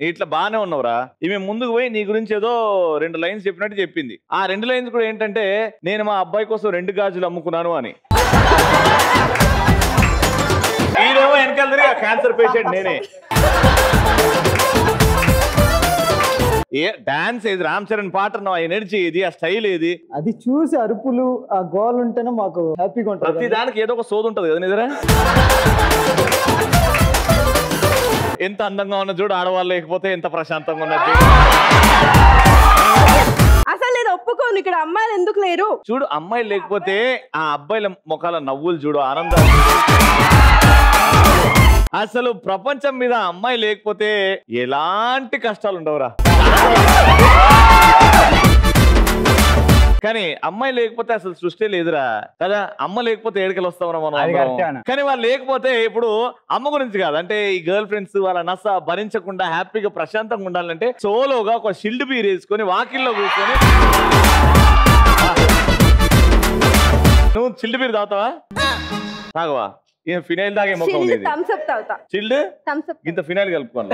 ఇట్లా బాగానే ఉన్నావురా. ఈమె ముందుకు పోయి నీ గురించి ఏదో 2 లైన్స్ చెప్పినట్టు చెప్పింది. ఆ 2 లైన్స్ కూడా ఏంటంటే, నేను మా అబ్బాయి కోసం 2 గాజులు అమ్ముకున్నాను అని. ఈడేమో వెనకాల తిరిగి క్యాన్సర్ పేషెంట్ నేనే. ఏ డాన్స్ ఏది, రామ్ చరణ్ పాట ఆ ఎనర్జీ ఏది, ఆ స్టైల్ ఏది, అది చూసి అరుపులు ఆ గోల్ ఉంటేనే మాకు హ్యాపీగా ఉంటుంది. ప్రతి దానికి ఏదో ఒక సోదు ఉంటది కదా నిజరా. ఎంత అందంగా ఉన్న చూడు ఆడవాళ్ళు, లేకపోతే ఎంత ప్రశాంతంగా ఉన్నది అసలు నేను ఒప్పుకోను. ఇక్కడ అమ్మాయిలు ఎందుకు లేరు చూడు. అమ్మాయిలు లేకపోతే ఆ అబ్బాయిల ముఖాల నవ్వులు చూడు, ఆనందాలు. అసలు ప్రపంచం మీద అమ్మాయి లేకపోతే ఎలాంటి కష్టాలు ఉండవురా. కానీ అమ్మాయి లేకపోతే అసలు సృష్టి లేదురా కదా. అమ్మ లేకపోతే ఏడుకలు వస్తామరా మనం. కానీ వాళ్ళు లేకపోతే ఇప్పుడు అమ్మ గురించి కాదు, అంటే ఈ గర్ల్ ఫ్రెండ్స్ వాళ్ళ నస భరించకుండా హ్యాపీగా ప్రశాంతంగా ఉండాలంటే సోలోగా ఒక షిల్డ్ బీర్ వేసుకొని వాకిల్లో కూర్చొని. నువ్వు చిల్డ్ బీర్ తాగుతావా? తాగవా? ఈయన ఫినైల్ తాగే మొక్క ఉంది. థమ్స్ అప్ తాగుతా. చిల్డ్ థమ్స్ అప్ ఇంత ఫినైల్ కలుపుకోవాలి.